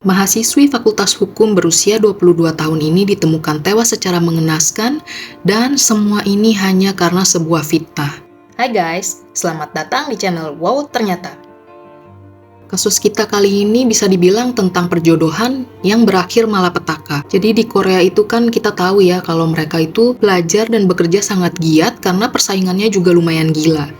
Mahasiswi Fakultas Hukum berusia 22 tahun ini ditemukan tewas secara mengenaskan dan semua ini hanya karena sebuah fitnah. Hai guys, selamat datang di channel Wow Ternyata. Kasus kita kali ini bisa dibilang tentang perjodohan yang berakhir malapetaka. Jadi di Korea itu kan kita tahu ya kalau mereka itu belajar dan bekerja sangat giat karena persaingannya juga lumayan gila.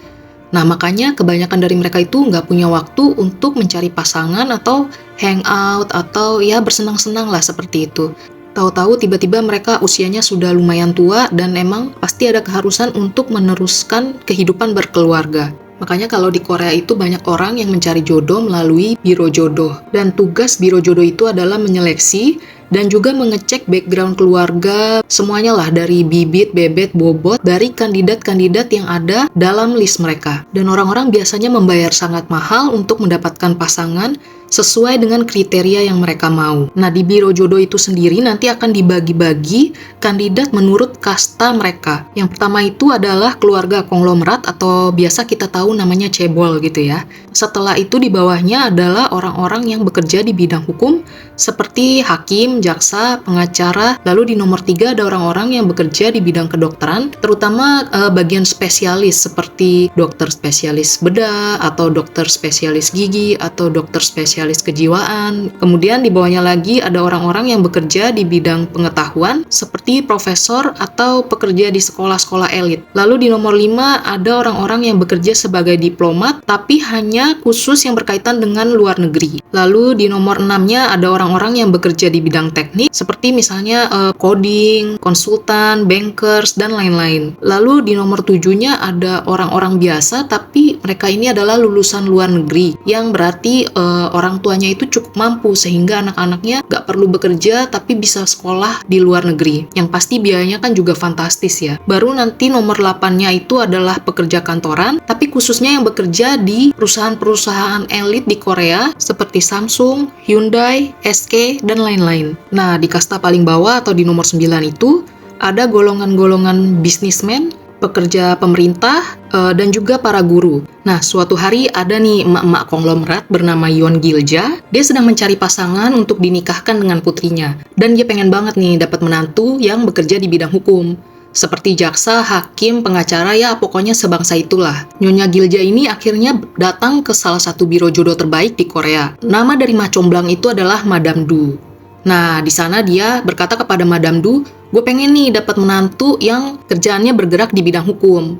Nah, makanya kebanyakan dari mereka itu nggak punya waktu untuk mencari pasangan atau hangout atau ya bersenang-senang lah seperti itu. Tahu-tahu tiba-tiba mereka usianya sudah lumayan tua dan emang pasti ada keharusan untuk meneruskan kehidupan berkeluarga. Makanya kalau di Korea itu banyak orang yang mencari jodoh melalui biro jodoh. Dan tugas biro jodoh itu adalah menyeleksi dan juga mengecek background keluarga, semuanya lah dari bibit, bebet, bobot, dari kandidat-kandidat yang ada dalam list mereka. Dan orang-orang biasanya membayar sangat mahal untuk mendapatkan pasangan sesuai dengan kriteria yang mereka mau. Nah, di biro jodoh itu sendiri nanti akan dibagi-bagi kandidat menurut kasta mereka. Yang pertama itu adalah keluarga konglomerat atau biasa kita tahu namanya cebol gitu ya. Setelah itu di bawahnya adalah orang-orang yang bekerja di bidang hukum seperti hakim, jaksa, pengacara. Lalu di nomor 3 ada orang-orang yang bekerja di bidang kedokteran, terutama bagian spesialis seperti dokter spesialis bedah atau dokter spesialis gigi atau dokter spesialis kejiwaan. Kemudian di bawahnya lagi ada orang-orang yang bekerja di bidang pengetahuan seperti profesor atau pekerja di sekolah-sekolah elit. Lalu di nomor 5 ada orang-orang yang bekerja sebagai diplomat tapi hanya khusus yang berkaitan dengan luar negeri. Lalu di nomor 6-nya ada orang-orang yang bekerja di bidang teknik seperti misalnya coding, konsultan, bankers, dan lain-lain. Lalu di nomor 7-nya ada orang-orang biasa tapi mereka ini adalah lulusan luar negeri yang berarti orang tuanya itu cukup mampu sehingga anak-anaknya nggak perlu bekerja tapi bisa sekolah di luar negeri. Yang pasti biayanya kan juga fantastis ya. Baru nanti nomor 8-nya itu adalah pekerja kantoran tapi khususnya yang bekerja di perusahaan-perusahaan elit di Korea seperti Samsung, Hyundai, SK, dan lain-lain. Nah, di kasta paling bawah atau di nomor 9 itu ada golongan-golongan bisnismen, pekerja pemerintah, dan juga para guru. Nah, suatu hari ada nih emak-emak konglomerat bernama Yeon Gilja. Dia sedang mencari pasangan untuk dinikahkan dengan putrinya. Dan dia pengen banget nih dapat menantu yang bekerja di bidang hukum. Seperti jaksa, hakim, pengacara, ya pokoknya sebangsa itulah. Nyonya Gilja ini akhirnya datang ke salah satu biro jodoh terbaik di Korea. Nama dari Ma Comblang itu adalah Madam Du. Nah, di sana dia berkata kepada Madam Du, gue pengen nih dapat menantu yang kerjaannya bergerak di bidang hukum.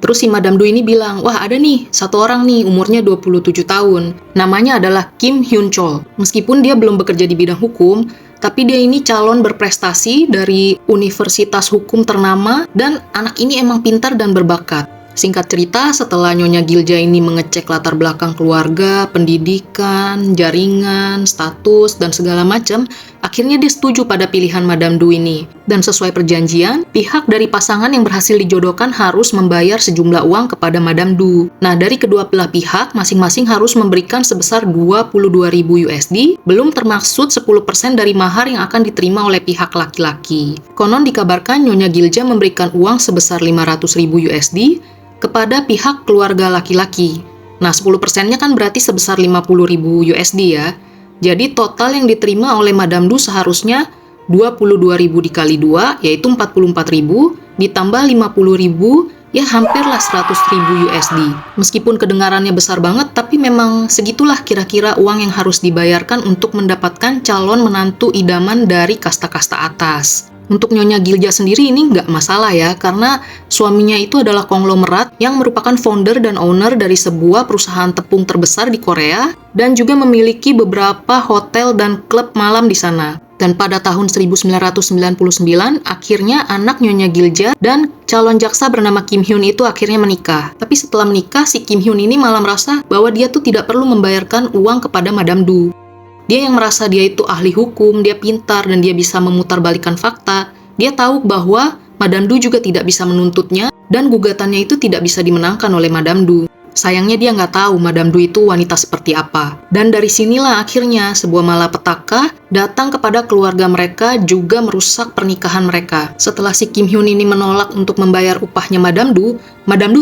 Terus si Madam Du ini bilang, wah ada nih, satu orang nih umurnya 27 tahun. Namanya adalah Kim Hyun Chol. Meskipun dia belum bekerja di bidang hukum, tapi dia ini calon berprestasi dari universitas hukum ternama dan anak ini emang pintar dan berbakat. Singkat cerita, setelah Nyonya Gilja ini mengecek latar belakang keluarga, pendidikan, jaringan, status, dan segala macam, akhirnya dia setuju pada pilihan Madam Du ini. Dan sesuai perjanjian, pihak dari pasangan yang berhasil dijodohkan harus membayar sejumlah uang kepada Madam Du. Nah, dari kedua belah pihak, masing-masing harus memberikan sebesar 22.000 USD, belum termaksud 10% dari mahar yang akan diterima oleh pihak laki-laki. Konon dikabarkan Nyonya Gilja memberikan uang sebesar 500.000 USD, kepada pihak keluarga laki-laki. Nah, 10%-nya kan berarti sebesar 50.000 USD ya. Jadi total yang diterima oleh Madam Du seharusnya 22.000 dikali 2, yaitu 44.000, ditambah 50.000, ya hampirlah 100.000 USD. Meskipun kedengarannya besar banget, tapi memang segitulah kira-kira uang yang harus dibayarkan untuk mendapatkan calon menantu idaman dari kasta-kasta atas. Untuk Nyonya Gilja sendiri ini nggak masalah ya, karena suaminya itu adalah konglomerat yang merupakan founder dan owner dari sebuah perusahaan tepung terbesar di Korea dan juga memiliki beberapa hotel dan klub malam di sana. Dan pada tahun 1999, akhirnya anak Nyonya Gilja dan calon jaksa bernama Kim Hyun itu akhirnya menikah. Tapi setelah menikah, si Kim Hyun ini malah merasa bahwa dia tuh tidak perlu membayarkan uang kepada Madam Du. Dia yang merasa dia itu ahli hukum, dia pintar, dan dia bisa memutarbalikkan fakta. Dia tahu bahwa Madam Du juga tidak bisa menuntutnya, dan gugatannya itu tidak bisa dimenangkan oleh Madam Du. Sayangnya dia nggak tahu Madam Du itu wanita seperti apa. Dan dari sinilah akhirnya sebuah malapetaka datang kepada keluarga mereka juga merusak pernikahan mereka. Setelah si Kim Hyun ini menolak untuk membayar upahnya Madam Du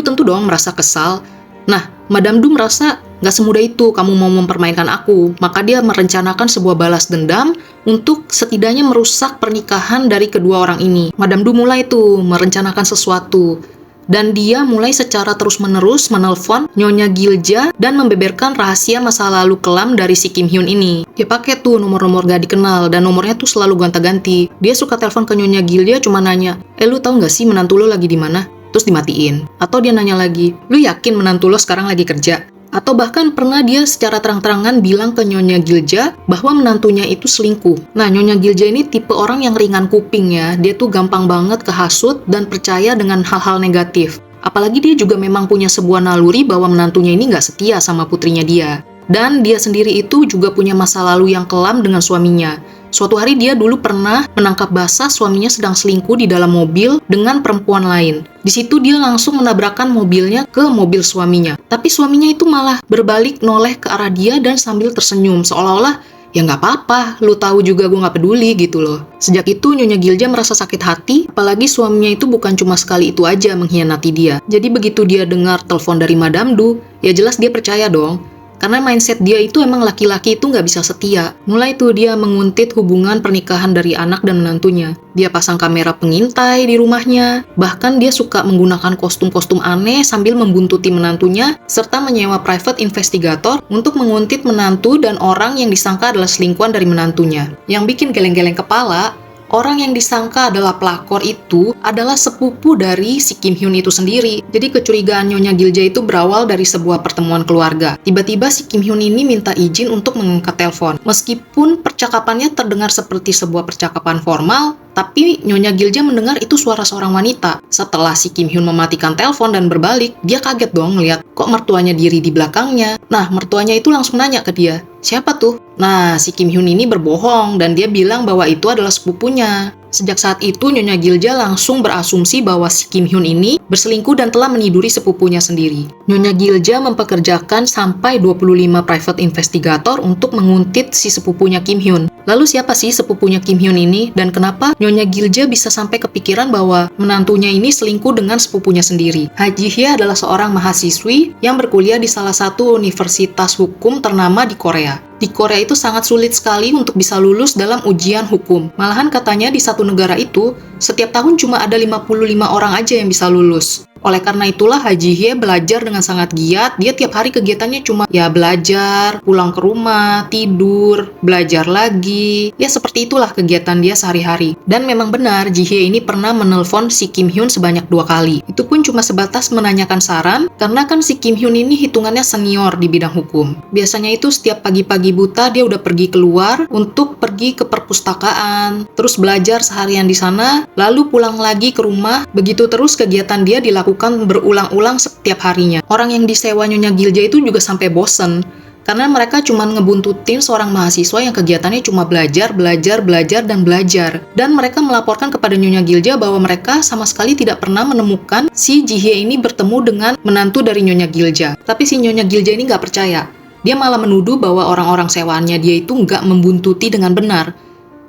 tentu dong merasa kesal. Nah, Madam Du merasa Nggak semudah itu kamu mau mempermainkan aku. Maka dia merencanakan sebuah balas dendam untuk setidaknya merusak pernikahan dari kedua orang ini. Madame Du mulai tuh merencanakan sesuatu. Dan dia mulai secara terus-menerus menelpon Nyonya Gilja dan membeberkan rahasia masa lalu kelam dari si Kim Hyun ini. Dia pakai tuh nomor-nomor gak dikenal dan nomornya tuh selalu gonta-ganti. Dia suka telepon ke Nyonya Gilja cuma nanya, lu tahu nggak sih menantu lo lagi di mana? Terus dimatiin. Atau dia nanya lagi, lu yakin menantu lo sekarang lagi kerja? Atau bahkan pernah dia secara terang-terangan bilang ke Nyonya Gilja bahwa menantunya itu selingkuh. Nah, Nyonya Gilja ini tipe orang yang ringan kuping ya. Dia tuh gampang banget kehasut dan percaya dengan hal-hal negatif. Apalagi dia juga memang punya sebuah naluri bahwa menantunya ini nggak setia sama putrinya dia. Dan dia sendiri itu juga punya masa lalu yang kelam dengan suaminya. Suatu hari dia dulu pernah menangkap basah suaminya sedang selingkuh di dalam mobil dengan perempuan lain. Di situ dia langsung menabrakkan mobilnya ke mobil suaminya. Tapi suaminya itu malah berbalik noleh ke arah dia dan sambil tersenyum. Seolah-olah, ya nggak apa-apa, lu tahu juga gue nggak peduli gitu loh. Sejak itu Nyonya Gilja merasa sakit hati, apalagi suaminya itu bukan cuma sekali itu aja mengkhianati dia. Jadi begitu dia dengar telepon dari Madame Du, ya jelas dia percaya dong. Karena mindset dia itu emang laki-laki itu nggak bisa setia. Mulai tuh dia menguntit hubungan pernikahan dari anak dan menantunya. Dia pasang kamera pengintai di rumahnya. Bahkan dia suka menggunakan kostum-kostum aneh sambil membuntuti menantunya, serta menyewa private investigator untuk menguntit menantu dan orang yang disangka adalah selingkuhan dari menantunya. Yang bikin geleng-geleng kepala, orang yang disangka adalah pelakor itu adalah sepupu dari si Kim Hyun itu sendiri. Jadi kecurigaan Nyonya Gilja itu berawal dari sebuah pertemuan keluarga. Tiba-tiba si Kim Hyun ini minta izin untuk mengangkat telepon. Meskipun percakapannya terdengar seperti sebuah percakapan formal, tapi Nyonya Gilja mendengar itu suara seorang wanita. Setelah si Kim Hyun mematikan telepon dan berbalik, dia kaget dong ngeliat kok mertuanya diri di belakangnya. Nah, mertuanya itu langsung nanya ke dia, siapa tuh? Nah, si Kim Hyun ini berbohong dan dia bilang bahwa itu adalah sepupunya. Sejak saat itu, Nyonya Gilja langsung berasumsi bahwa si Kim Hyun ini berselingkuh dan telah meniduri sepupunya sendiri. Nyonya Gilja mempekerjakan sampai 25 private investigator untuk menguntit si sepupunya Kim Hyun. Lalu siapa sih sepupunya Kim Hyun ini? Dan kenapa Nyonya Gilja bisa sampai kepikiran bahwa menantunya ini selingkuh dengan sepupunya sendiri? Ha Ji-hye adalah seorang mahasiswi yang berkuliah di salah satu universitas hukum ternama di Korea. Di Korea itu sangat sulit sekali untuk bisa lulus dalam ujian hukum. Malahan katanya di satu negara itu, setiap tahun cuma ada 55 orang aja yang bisa lulus. Oleh karena itulah Ha Ji-hye belajar dengan sangat giat. Dia tiap hari kegiatannya cuma ya belajar, pulang ke rumah, tidur, belajar lagi. Ya seperti itulah kegiatan dia sehari-hari. Dan memang benar Ji-hye ini pernah menelpon si Kim Hyun sebanyak 2 kali. Itu pun cuma sebatas menanyakan saran, karena kan si Kim Hyun ini hitungannya senior di bidang hukum. Biasanya itu setiap pagi-pagi buta dia udah pergi keluar untuk pergi ke perpustakaan, terus belajar seharian di sana, lalu pulang lagi ke rumah. Begitu terus kegiatan dia dilakukan berulang-ulang setiap harinya. Orang yang disewa Nyonya Gilja itu juga sampai bosen, karena mereka cuma ngebuntutin seorang mahasiswa yang kegiatannya cuma belajar, dan belajar. Dan mereka melaporkan kepada Nyonya Gilja bahwa mereka sama sekali tidak pernah menemukan si Ji-hye ini bertemu dengan menantu dari Nyonya Gilja. Tapi si Nyonya Gilja ini nggak percaya. Dia malah menuduh bahwa orang-orang sewaannya dia itu nggak membuntuti dengan benar.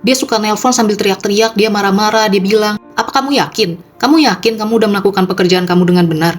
Dia suka nelpon sambil teriak-teriak, dia marah-marah, dia bilang, apa kamu yakin? Kamu yakin kamu udah melakukan pekerjaan kamu dengan benar?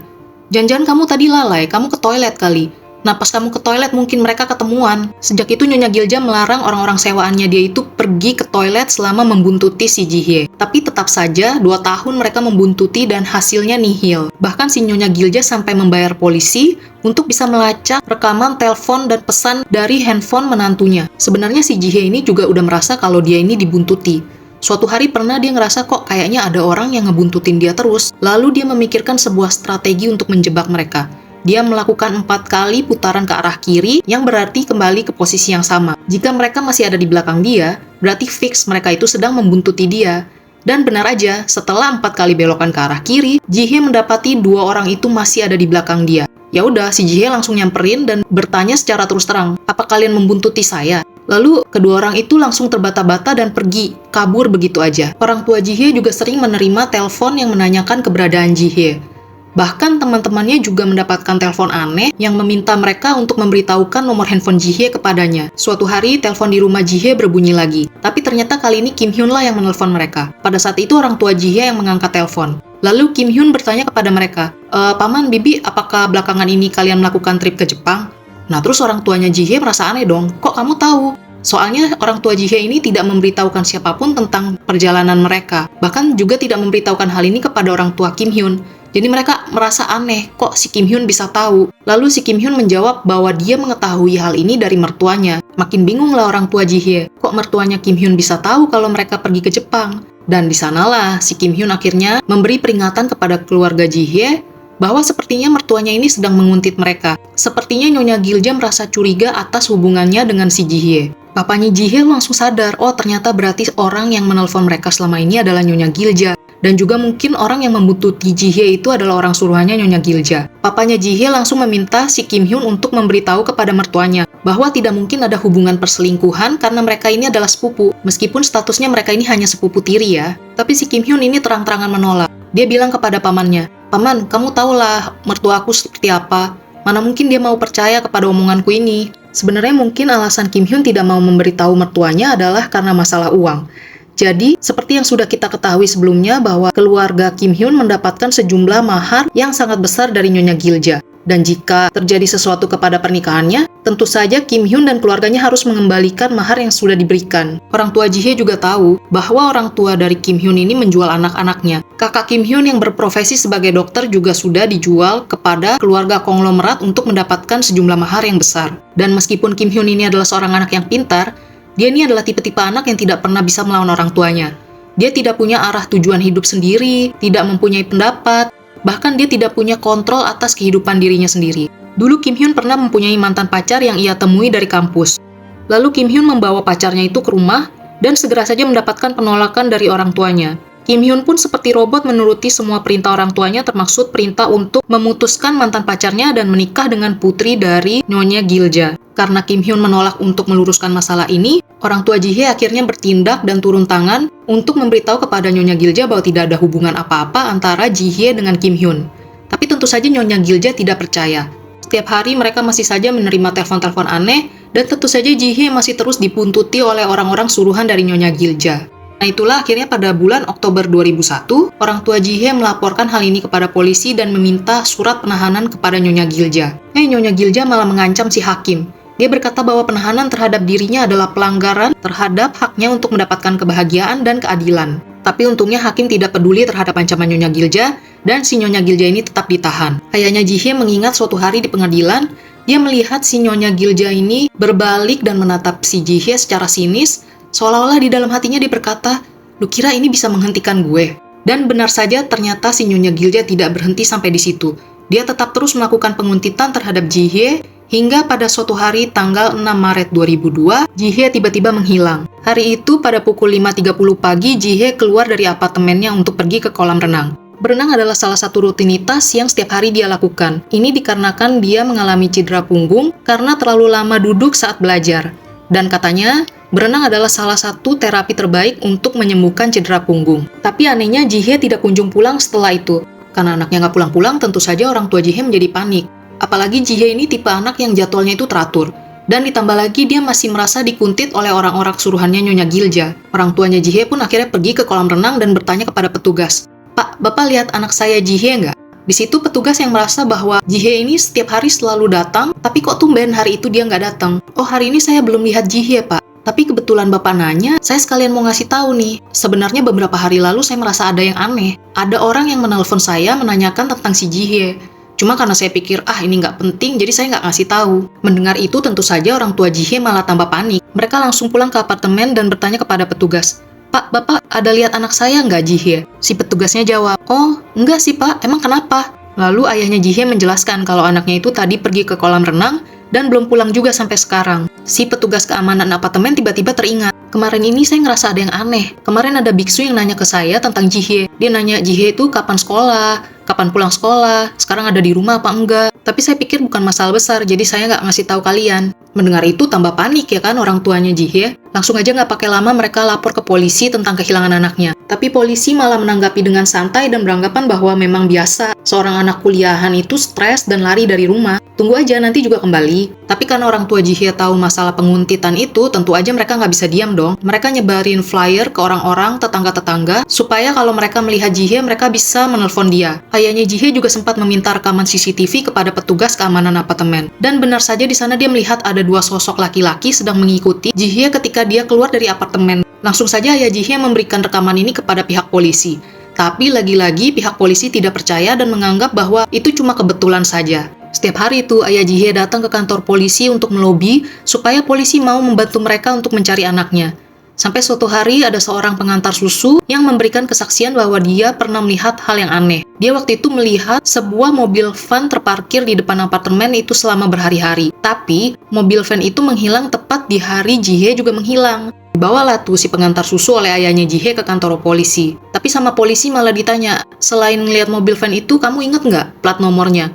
Jangan-jangan kamu tadi lalai, kamu ke toilet kali. Nah, pas kamu ke toilet mungkin mereka ketemuan. Sejak itu Nyonya Gilja melarang orang-orang sewaannya dia itu pergi ke toilet selama membuntuti si Ji-hye. Tapi tetap saja 2 tahun mereka membuntuti dan hasilnya nihil. Bahkan si Nyonya Gilja sampai membayar polisi untuk bisa melacak rekaman telepon dan pesan dari handphone menantunya. Sebenarnya si Ji-hye ini juga udah merasa kalau dia ini dibuntuti. Suatu hari pernah dia ngerasa kok kayaknya ada orang yang ngebuntutin dia terus. Lalu dia memikirkan sebuah strategi untuk menjebak mereka. Dia melakukan 4 kali putaran ke arah kiri, yang berarti kembali ke posisi yang sama. Jika mereka masih ada di belakang dia, berarti fix mereka itu sedang membuntuti dia. Dan benar aja, setelah 4 kali belokan ke arah kiri, Ji-hye mendapati 2 orang itu masih ada di belakang dia. Ya udah, si Ji-hye langsung nyamperin dan bertanya secara terus terang, apa kalian membuntuti saya? Lalu, kedua orang itu langsung terbata-bata dan pergi, kabur begitu aja. Orang tua Ji-hye juga sering menerima telepon yang menanyakan keberadaan Ji-hye. Bahkan teman-temannya juga mendapatkan telepon aneh yang meminta mereka untuk memberitahukan nomor handphone Ji-hye kepadanya. Suatu hari, telepon di rumah Ji-hye berbunyi lagi. Tapi ternyata kali ini Kim Hyun lah yang menelpon mereka. Pada saat itu orang tua Ji-hye yang mengangkat telepon. Lalu Kim Hyun bertanya kepada mereka, Paman, Bibi, apakah belakangan ini kalian melakukan trip ke Jepang? Nah, terus orang tuanya Jihye merasa aneh dong. Kok kamu tahu? Soalnya orang tua Jihye ini tidak memberitahukan siapapun tentang perjalanan mereka. Bahkan juga tidak memberitahukan hal ini kepada orang tua Kim Hyun. Jadi mereka merasa aneh, kok si Kim Hyun bisa tahu? Lalu si Kim Hyun menjawab bahwa dia mengetahui hal ini dari mertuanya. Makin bingung lah orang tua Jihye, kok mertuanya Kim Hyun bisa tahu kalau mereka pergi ke Jepang? Dan di sanalah si Kim Hyun akhirnya memberi peringatan kepada keluarga Jihye bahwa sepertinya mertuanya ini sedang menguntit mereka. Sepertinya Nyonya Gilja merasa curiga atas hubungannya dengan si Jihye. Papanya Jihye langsung sadar, oh ternyata berarti orang yang menelpon mereka selama ini adalah Nyonya Gilja. Dan juga mungkin orang yang membuntuti Jihye itu adalah orang suruhannya Nyonya Gilja. Papanya Jihye langsung meminta si Kim Hyun untuk memberitahu kepada mertuanya bahwa tidak mungkin ada hubungan perselingkuhan karena mereka ini adalah sepupu. Meskipun statusnya mereka ini hanya sepupu tiri ya. Tapi si Kim Hyun ini terang-terangan menolak. Dia bilang kepada pamannya, "Paman, kamu tahulah mertuaku seperti apa. Mana mungkin dia mau percaya kepada omonganku ini." Sebenarnya mungkin alasan Kim Hyun tidak mau memberitahu mertuanya adalah karena masalah uang. Jadi, seperti yang sudah kita ketahui sebelumnya bahwa keluarga Kim Hyun mendapatkan sejumlah mahar yang sangat besar dari Nyonya Gilja. Dan jika terjadi sesuatu kepada pernikahannya, tentu saja Kim Hyun dan keluarganya harus mengembalikan mahar yang sudah diberikan. Orang tua Jihye juga tahu bahwa orang tua dari Kim Hyun ini menjual anak-anaknya. Kakak Kim Hyun yang berprofesi sebagai dokter juga sudah dijual kepada keluarga konglomerat untuk mendapatkan sejumlah mahar yang besar. Dan meskipun Kim Hyun ini adalah seorang anak yang pintar, dia ini adalah tipe-tipe anak yang tidak pernah bisa melawan orang tuanya. Dia tidak punya arah tujuan hidup sendiri, tidak mempunyai pendapat, bahkan dia tidak punya kontrol atas kehidupan dirinya sendiri. Dulu Kim Hyun pernah mempunyai mantan pacar yang ia temui dari kampus. Lalu Kim Hyun membawa pacarnya itu ke rumah dan segera saja mendapatkan penolakan dari orang tuanya. Kim Hyun pun seperti robot menuruti semua perintah orang tuanya, termasuk perintah untuk memutuskan mantan pacarnya dan menikah dengan putri dari Nyonya Gilja. Karena Kim Hyun menolak untuk meluruskan masalah ini, orang tua Jihye akhirnya bertindak dan turun tangan untuk memberitahu kepada Nyonya Gilja bahwa tidak ada hubungan apa-apa antara Jihye dengan Kim Hyun. Tapi tentu saja Nyonya Gilja tidak percaya. Setiap hari mereka masih saja menerima telepon-telepon aneh, dan tentu saja Jihye masih terus dibuntuti oleh orang-orang suruhan dari Nyonya Gilja. Nah itulah akhirnya pada bulan Oktober 2001, orang tua Jihye melaporkan hal ini kepada polisi dan meminta surat penahanan kepada Nyonya Gilja. Nyonya Gilja malah mengancam si hakim. Dia berkata bahwa penahanan terhadap dirinya adalah pelanggaran terhadap haknya untuk mendapatkan kebahagiaan dan keadilan. Tapi untungnya hakim tidak peduli terhadap ancaman Nyonya Gilja, dan si Nyonya Gilja ini tetap ditahan. Ayahnya Jihye mengingat suatu hari di pengadilan, dia melihat si Nyonya Gilja ini berbalik dan menatap si Jihye secara sinis, seolah-olah di dalam hatinya dia berkata, "Lu kira ini bisa menghentikan gue?" Dan benar saja ternyata si Nyonya Gilja tidak berhenti sampai di situ. Dia tetap terus melakukan penguntitan terhadap Jihye, hingga pada suatu hari tanggal 6 Maret 2002, Jihye tiba-tiba menghilang. Hari itu pada pukul 5.30 pagi, Jihye keluar dari apartemennya untuk pergi ke kolam renang. Berenang adalah salah satu rutinitas yang setiap hari dia lakukan. Ini dikarenakan dia mengalami cedera punggung karena terlalu lama duduk saat belajar. Dan katanya, berenang adalah salah satu terapi terbaik untuk menyembuhkan cedera punggung. Tapi anehnya Jihye tidak kunjung pulang setelah itu. Karena anaknya nggak pulang-pulang, tentu saja orang tua Jihye menjadi panik. Apalagi Jihye ini tipe anak yang jadwalnya itu teratur. Dan ditambah lagi dia masih merasa dikuntit oleh orang-orang suruhannya Nyonya Gilja. Orang tuanya Jihye pun akhirnya pergi ke kolam renang dan bertanya kepada petugas, "Pak, Bapak lihat anak saya Jihye nggak?" Di situ petugas yang merasa bahwa Jihye ini setiap hari selalu datang, tapi kok tumben hari itu dia nggak datang. "Oh, hari ini saya belum lihat Jihye, Pak. Tapi kebetulan Bapak nanya, saya sekalian mau ngasih tahu nih. Sebenarnya beberapa hari lalu saya merasa ada yang aneh. Ada orang yang menelpon saya menanyakan tentang si Jihye. Cuma karena saya pikir, ini nggak penting, jadi saya nggak ngasih tahu." Mendengar itu tentu saja orang tua Jihye malah tambah panik. Mereka langsung pulang ke apartemen dan bertanya kepada petugas, "Pak, Bapak ada lihat anak saya nggak Jihye?" Si petugasnya jawab, "Oh, enggak sih Pak, emang kenapa?" Lalu ayahnya Jihye menjelaskan kalau anaknya itu tadi pergi ke kolam renang dan belum pulang juga sampai sekarang. Si petugas keamanan apartemen tiba-tiba teringat, "Kemarin ini saya ngerasa ada yang aneh. Kemarin ada biksu yang nanya ke saya tentang Jihye. Dia nanya Jihye itu kapan sekolah, kapan pulang sekolah, sekarang ada di rumah apa enggak. Tapi saya pikir bukan masalah besar, jadi saya nggak ngasih tahu kalian." Mendengar itu tambah panik ya kan orang tuanya Jihye. Langsung aja nggak pakai lama mereka lapor ke polisi tentang kehilangan anaknya. Tapi polisi malah menanggapi dengan santai dan beranggapan bahwa memang biasa seorang anak kuliahan itu stres dan lari dari rumah. Tunggu aja nanti juga kembali. Tapi karena orang tua Jihye tahu masalah penguntitan itu, tentu aja mereka nggak bisa diam dong. Mereka nyebarin flyer ke orang-orang tetangga-tetangga supaya kalau mereka melihat Jihye mereka bisa menelpon dia. Ayahnya Jihye juga sempat meminta rekaman CCTV kepada petugas keamanan apartemen. Dan benar saja di sana dia melihat ada dua sosok laki-laki sedang mengikuti Jihye ketika dia keluar dari apartemen. Langsung saja ayah Jihye memberikan rekaman ini kepada pihak polisi. Tapi lagi-lagi pihak polisi tidak percaya dan menganggap bahwa itu cuma kebetulan saja. Setiap hari itu ayah Jihye datang ke kantor polisi untuk melobi supaya polisi mau membantu mereka untuk mencari anaknya. Sampai suatu hari ada seorang pengantar susu yang memberikan kesaksian bahwa dia pernah melihat hal yang aneh. Dia waktu itu melihat sebuah mobil van terparkir di depan apartemen itu selama berhari-hari. Tapi mobil van itu menghilang tepat di hari Jihye juga menghilang. Dibawalah tuh si pengantar susu oleh ayahnya Jihye ke kantor polisi. Tapi sama polisi malah ditanya, selain ngelihat mobil van itu, kamu inget nggak plat nomornya?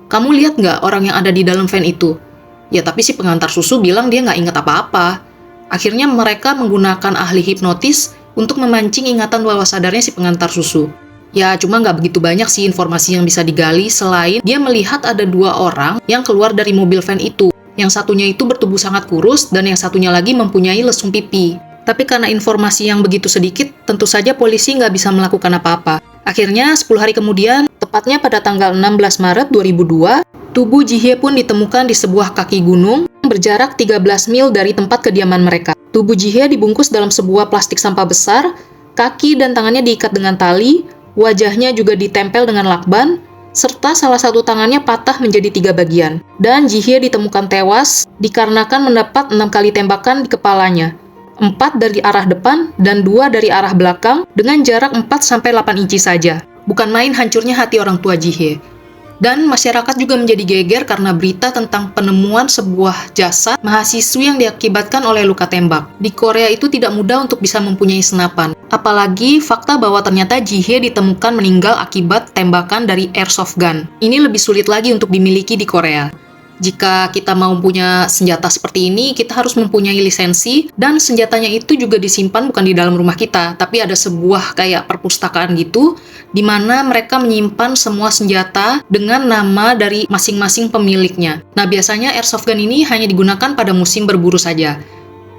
Kamu lihat nggak orang yang ada di dalam van itu? Ya tapi si pengantar susu bilang dia nggak inget apa-apa. Akhirnya mereka menggunakan ahli hipnotis untuk memancing ingatan bawah sadarnya si pengantar susu. Ya cuma nggak begitu banyak sih informasi yang bisa digali selain dia melihat ada dua orang yang keluar dari mobil van itu. Yang satunya itu bertubuh sangat kurus dan yang satunya lagi mempunyai lesung pipi. Tapi karena informasi yang begitu sedikit, tentu saja polisi nggak bisa melakukan apa-apa. Akhirnya 10 hari kemudian, tepatnya pada tanggal 16 Maret 2002, tubuh Jihye pun ditemukan di sebuah kaki gunung berjarak 13 mil dari tempat kediaman mereka. Tubuh Jihye dibungkus dalam sebuah plastik sampah besar, kaki dan tangannya diikat dengan tali, wajahnya juga ditempel dengan lakban, serta salah satu tangannya patah menjadi 3 bagian. Dan Jihye ditemukan tewas dikarenakan mendapat 6 kali tembakan di kepalanya. 4 dari arah depan dan 2 dari arah belakang dengan jarak 4-8 inci saja. Bukan main hancurnya hati orang tua Jihye. Dan masyarakat juga menjadi geger karena berita tentang penemuan sebuah jasad mahasiswi yang diakibatkan oleh luka tembak. Di Korea itu tidak mudah untuk bisa mempunyai senapan. Apalagi fakta bahwa ternyata Jihye ditemukan meninggal akibat tembakan dari airsoft gun. Ini lebih sulit lagi untuk dimiliki di Korea. Jika kita mau punya senjata seperti ini, kita harus mempunyai lisensi, dan senjatanya itu juga disimpan bukan di dalam rumah kita, tapi ada sebuah kayak perpustakaan gitu, di mana mereka menyimpan semua senjata dengan nama dari masing-masing pemiliknya. Nah, biasanya airsoft gun ini hanya digunakan pada musim berburu saja.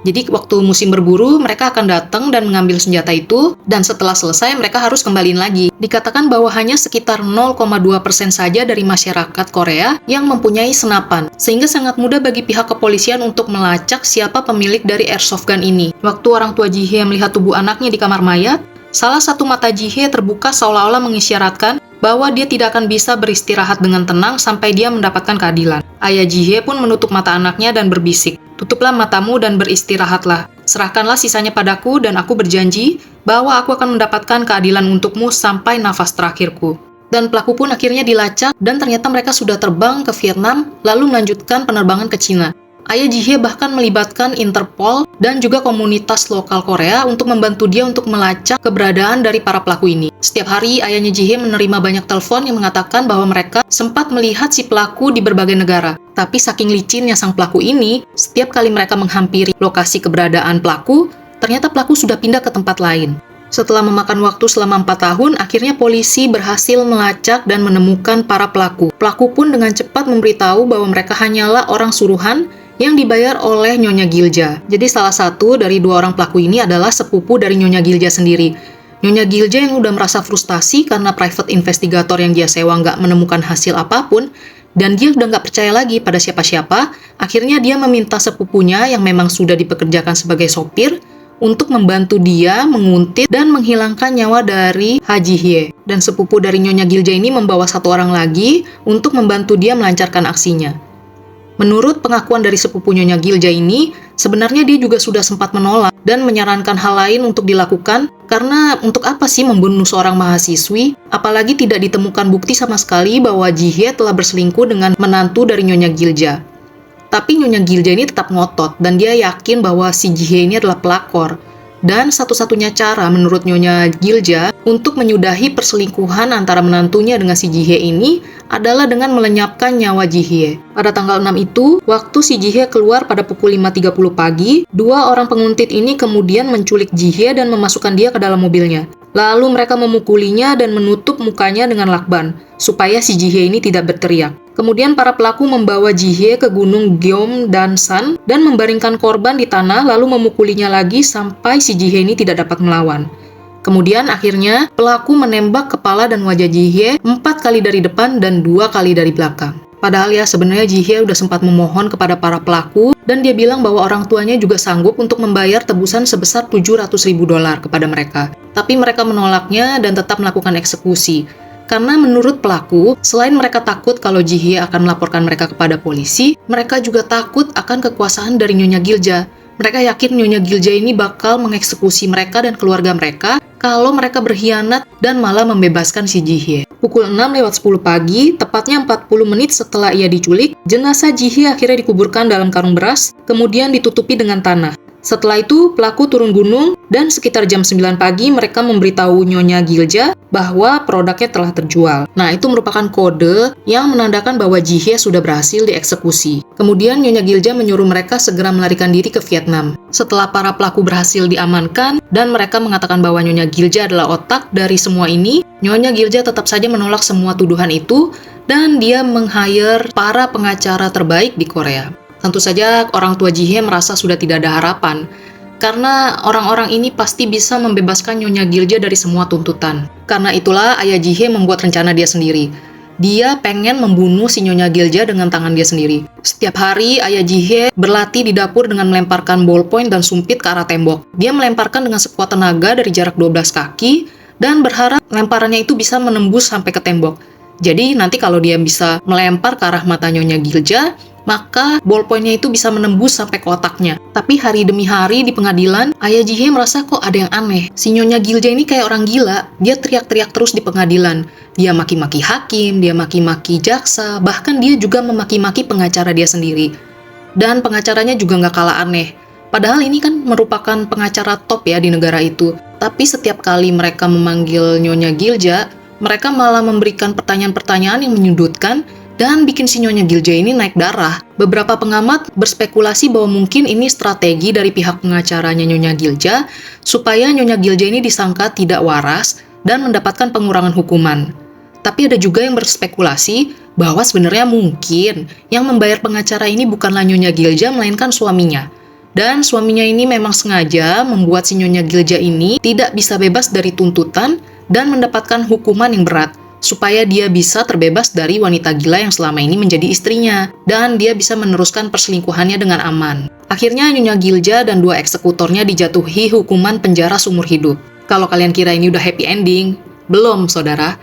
Jadi waktu musim berburu, mereka akan datang dan mengambil senjata itu, dan setelah selesai mereka harus kembaliin lagi. Dikatakan bahwa hanya sekitar 0,2% saja dari masyarakat Korea yang mempunyai senapan, sehingga sangat mudah bagi pihak kepolisian untuk melacak siapa pemilik dari airsoft gun ini. Waktu orang tua Jihye melihat tubuh anaknya di kamar mayat, salah satu mata Jihye terbuka seolah-olah mengisyaratkan bahwa dia tidak akan bisa beristirahat dengan tenang sampai dia mendapatkan keadilan. Ayah Jihye pun menutup mata anaknya dan berbisik, "Tutuplah matamu dan beristirahatlah. Serahkanlah sisanya padaku dan aku berjanji bahwa aku akan mendapatkan keadilan untukmu sampai nafas terakhirku." Dan pelaku pun akhirnya dilacak dan ternyata mereka sudah terbang ke Vietnam lalu melanjutkan penerbangan ke Cina. Ayah Jihye bahkan melibatkan Interpol dan juga komunitas lokal Korea untuk membantu dia untuk melacak keberadaan dari para pelaku ini. Setiap hari, ayahnya Jihye menerima banyak telepon yang mengatakan bahwa mereka sempat melihat si pelaku di berbagai negara. Tapi saking licinnya sang pelaku ini, setiap kali mereka menghampiri lokasi keberadaan pelaku, ternyata pelaku sudah pindah ke tempat lain. Setelah memakan waktu selama 4 tahun, akhirnya polisi berhasil melacak dan menemukan para pelaku. Pelaku pun dengan cepat memberitahu bahwa mereka hanyalah orang suruhan yang dibayar oleh Nyonya Gilja. Jadi salah satu dari 2 orang pelaku ini adalah sepupu dari Nyonya Gilja sendiri. Nyonya Gilja yang udah merasa frustasi karena private investigator yang dia sewa nggak menemukan hasil apapun, dan dia udah nggak percaya lagi pada siapa-siapa, akhirnya dia meminta sepupunya yang memang sudah dipekerjakan sebagai sopir untuk membantu dia menguntit dan menghilangkan nyawa dari Haji Hye. Dan sepupu dari Nyonya Gilja ini membawa 1 orang lagi untuk membantu dia melancarkan aksinya. Menurut pengakuan dari sepupu Nyonya Gilja ini, sebenarnya dia juga sudah sempat menolak dan menyarankan hal lain untuk dilakukan karena untuk apa sih membunuh seorang mahasiswi, apalagi tidak ditemukan bukti sama sekali bahwa Jihye telah berselingkuh dengan menantu dari Nyonya Gilja. Tapi Nyonya Gilja ini tetap ngotot dan dia yakin bahwa si Jihye ini adalah pelakor. Dan satu-satunya cara menurut Nyonya Gilja untuk menyudahi perselingkuhan antara menantunya dengan si Jihye ini adalah dengan melenyapkan nyawa Jihye. Pada tanggal 6 itu, waktu si Jihye keluar pada pukul 5.30 pagi, dua orang penguntit ini kemudian menculik Jihye dan memasukkan dia ke dalam mobilnya. Lalu mereka memukulinya dan menutup mukanya dengan lakban, supaya si Jihye ini tidak berteriak. Kemudian para pelaku membawa Jihye ke gunung Gyeomdansan dan membaringkan korban di tanah lalu memukulinya lagi sampai si Jihye ini tidak dapat melawan. Kemudian akhirnya pelaku menembak kepala dan wajah Jihye 4 kali dari depan dan 2 kali dari belakang. Padahal ya sebenarnya Jihye udah sempat memohon kepada para pelaku dan dia bilang bahwa orang tuanya juga sanggup untuk membayar tebusan sebesar $700.000 kepada mereka. Tapi mereka menolaknya dan tetap melakukan eksekusi. Karena menurut pelaku, selain mereka takut kalau Jihye akan melaporkan mereka kepada polisi, mereka juga takut akan kekuasaan dari Nyonya Gilja. Mereka yakin Nyonya Gilja ini bakal mengeksekusi mereka dan keluarga mereka kalau mereka berkhianat dan malah membebaskan si Jihye. Pukul 6:10 pagi, tepatnya 40 menit setelah ia diculik, jenazah Jihye akhirnya dikuburkan dalam karung beras, kemudian ditutupi dengan tanah. Setelah itu, pelaku turun gunung dan sekitar jam 9 pagi mereka memberitahu Nyonya Gilja bahwa produknya telah terjual. Nah, itu merupakan kode yang menandakan bahwa Jihye sudah berhasil dieksekusi. Kemudian Nyonya Gilja menyuruh mereka segera melarikan diri ke Vietnam. Setelah para pelaku berhasil diamankan dan mereka mengatakan bahwa Nyonya Gilja adalah otak dari semua ini, Nyonya Gilja tetap saja menolak semua tuduhan itu dan dia meng-hire para pengacara terbaik di Korea. Tentu saja orang tua Jihye merasa sudah tidak ada harapan, karena orang-orang ini pasti bisa membebaskan Nyonya Gilja dari semua tuntutan. Karena itulah ayah Jihye membuat rencana dia sendiri. Dia pengen membunuh si Nyonya Gilja dengan tangan dia sendiri. Setiap hari ayah Jihye berlatih di dapur dengan melemparkan ballpoint dan sumpit ke arah tembok. Dia melemparkan dengan sekuat tenaga dari jarak 12 kaki dan berharap lemparannya itu bisa menembus sampai ke tembok. Jadi nanti kalau dia bisa melempar ke arah mata Nyonya Gilja, maka ballpointnya itu bisa menembus sampai ke otaknya. Tapi hari demi hari di pengadilan, ayah Jihye merasa kok ada yang aneh. Si Nyonya Gilja ini kayak orang gila. Dia teriak-teriak terus di pengadilan. Dia maki-maki hakim, dia maki-maki jaksa, bahkan dia juga memaki-maki pengacara dia sendiri. Dan pengacaranya juga nggak kalah aneh. Padahal ini kan merupakan pengacara top ya di negara itu. Tapi setiap kali mereka memanggil Nyonya Gilja, mereka malah memberikan pertanyaan-pertanyaan yang menyudutkan dan bikin si Nyonya Gilja ini naik darah. Beberapa pengamat berspekulasi bahwa mungkin ini strategi dari pihak pengacaranya Nyonya Gilja supaya Nyonya Gilja ini disangka tidak waras dan mendapatkan pengurangan hukuman. Tapi ada juga yang berspekulasi bahwa sebenarnya mungkin yang membayar pengacara ini bukanlah Nyonya Gilja melainkan suaminya. Dan suaminya ini memang sengaja membuat si Nyonya Gilja ini tidak bisa bebas dari tuntutan dan mendapatkan hukuman yang berat, supaya dia bisa terbebas dari wanita gila yang selama ini menjadi istrinya, dan dia bisa meneruskan perselingkuhannya dengan aman. Akhirnya Nyonya Gilja dan 2 eksekutornya dijatuhi hukuman penjara seumur hidup. Kalau kalian kira ini udah happy ending, belum saudara.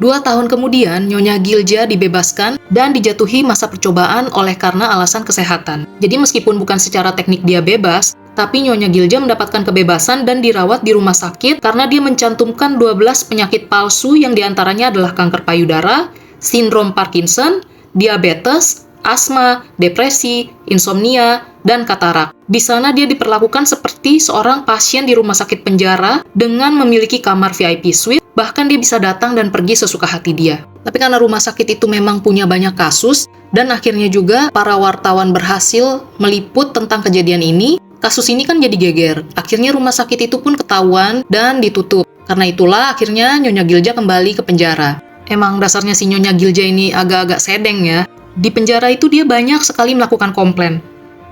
2 tahun kemudian, Nyonya Gilja dibebaskan dan dijatuhi masa percobaan oleh karena alasan kesehatan. Jadi meskipun bukan secara teknik dia bebas, tapi Nyonya Gilja mendapatkan kebebasan dan dirawat di rumah sakit karena dia mencantumkan 12 penyakit palsu yang diantaranya adalah kanker payudara, sindrom Parkinson, diabetes, asma, depresi, insomnia, dan katarak. Di sana dia diperlakukan seperti seorang pasien di rumah sakit penjara dengan memiliki kamar VIP suite, bahkan dia bisa datang dan pergi sesuka hati dia. Tapi karena rumah sakit itu memang punya banyak kasus, dan akhirnya juga para wartawan berhasil meliput tentang kejadian ini, kasus ini kan jadi geger. Akhirnya rumah sakit itu pun ketahuan dan ditutup. Karena itulah akhirnya Nyonya Gilja kembali ke penjara. Emang dasarnya si Nyonya Gilja ini agak-agak sedeng ya. Di penjara itu dia banyak sekali melakukan komplain.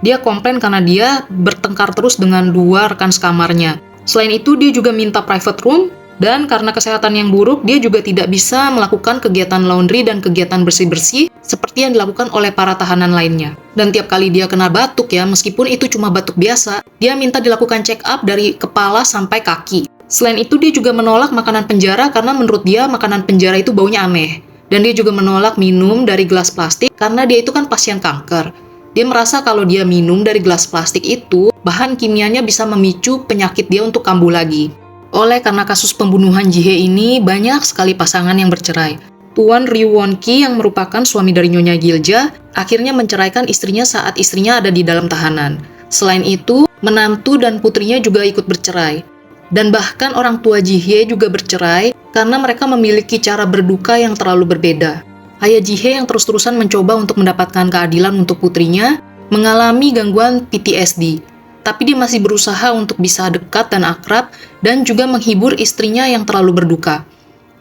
Dia komplain karena dia bertengkar terus dengan 2 rekan sekamarnya. Selain itu dia juga minta private room, dan karena kesehatan yang buruk dia juga tidak bisa melakukan kegiatan laundry dan kegiatan bersih-bersih seperti yang dilakukan oleh para tahanan lainnya. Dan tiap kali dia kena batuk ya, meskipun itu cuma batuk biasa, dia minta dilakukan check up dari kepala sampai kaki. Selain itu dia juga menolak makanan penjara karena menurut dia makanan penjara itu baunya aneh. Dan dia juga menolak minum dari gelas plastik karena dia itu kan pasien kanker. Dia merasa kalau dia minum dari gelas plastik itu, bahan kimianya bisa memicu penyakit dia untuk kambuh lagi. Oleh karena kasus pembunuhan Jihye ini, banyak sekali pasangan yang bercerai. Tuan Ryu Won-ki yang merupakan suami dari Nyonya Gilja, akhirnya menceraikan istrinya saat istrinya ada di dalam tahanan. Selain itu, menantu dan putrinya juga ikut bercerai. Dan bahkan orang tua Ji-hye juga bercerai karena mereka memiliki cara berduka yang terlalu berbeda. Ayah Ji-hye yang terus-terusan mencoba untuk mendapatkan keadilan untuk putrinya mengalami gangguan PTSD. Tapi dia masih berusaha untuk bisa dekat dan akrab dan juga menghibur istrinya yang terlalu berduka.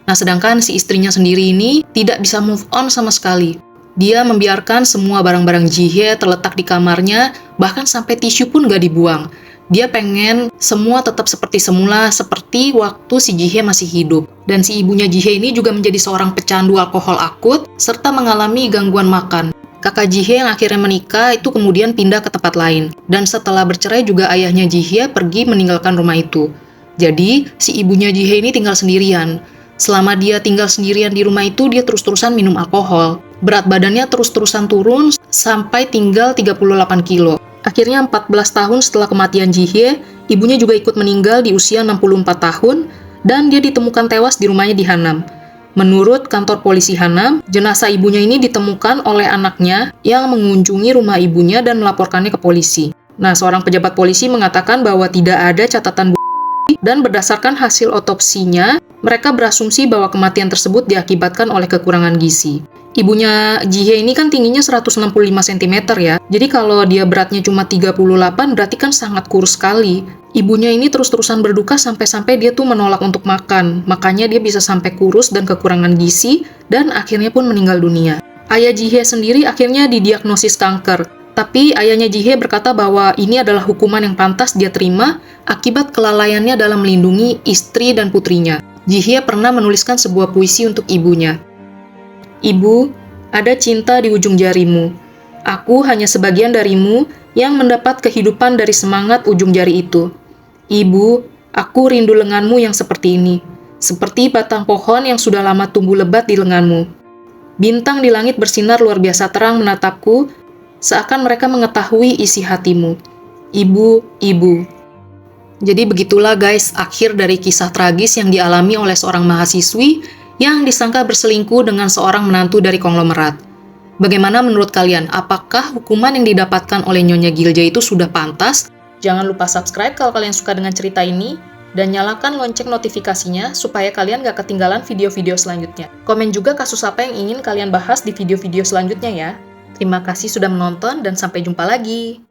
Nah, sedangkan si istrinya sendiri ini tidak bisa move on sama sekali. Dia membiarkan semua barang-barang Ji-hye terletak di kamarnya, bahkan sampai tisu pun gak dibuang. Dia pengen semua tetap seperti semula, seperti waktu si Ji-hye masih hidup. Dan si ibunya Ji-hye ini juga menjadi seorang pecandu alkohol akut, serta mengalami gangguan makan. Kakak Ji-hye yang akhirnya menikah itu kemudian pindah ke tempat lain. Dan setelah bercerai juga ayahnya Ji-hye pergi meninggalkan rumah itu. Jadi, si ibunya Ji-hye ini tinggal sendirian. Selama dia tinggal sendirian di rumah itu, dia terus-terusan minum alkohol. Berat badannya terus-terusan turun sampai tinggal 38 kilo. Akhirnya 14 tahun setelah kematian Ji-hye, ibunya juga ikut meninggal di usia 64 tahun dan dia ditemukan tewas di rumahnya di Hanam. Menurut kantor polisi Hanam, jenazah ibunya ini ditemukan oleh anaknya yang mengunjungi rumah ibunya dan melaporkannya ke polisi. Nah, seorang pejabat polisi mengatakan bahwa tidak ada catatan dan berdasarkan hasil otopsinya, mereka berasumsi bahwa kematian tersebut diakibatkan oleh kekurangan gizi. Ibunya Ji-hye ini kan tingginya 165 cm ya, jadi kalau dia beratnya cuma 38 berarti kan sangat kurus sekali. Ibunya ini terus-terusan berduka sampai-sampai dia tuh menolak untuk makan, makanya dia bisa sampai kurus dan kekurangan gizi, dan akhirnya pun meninggal dunia. Ayah Ji-hye sendiri akhirnya didiagnosis kanker. Tapi ayahnya Ji-hye berkata bahwa ini adalah hukuman yang pantas dia terima akibat kelalaiannya dalam melindungi istri dan putrinya. Ji-hye pernah menuliskan sebuah puisi untuk ibunya. Ibu, ada cinta di ujung jarimu. Aku hanya sebagian darimu yang mendapat kehidupan dari semangat ujung jari itu. Ibu, aku rindu lenganmu yang seperti ini. Seperti batang pohon yang sudah lama tumbuh lebat di lenganmu. Bintang di langit bersinar luar biasa terang menatapku, seakan mereka mengetahui isi hatimu. Ibu, ibu. Jadi begitulah guys, akhir dari kisah tragis yang dialami oleh seorang mahasiswi yang disangka berselingkuh dengan seorang menantu dari konglomerat. Bagaimana menurut kalian? Apakah hukuman yang didapatkan oleh Nyonya Gilja itu sudah pantas? Jangan lupa subscribe kalau kalian suka dengan cerita ini, dan nyalakan lonceng notifikasinya supaya kalian gak ketinggalan video-video selanjutnya. Komen juga kasus apa yang ingin kalian bahas di video-video selanjutnya ya. Terima kasih sudah menonton dan sampai jumpa lagi.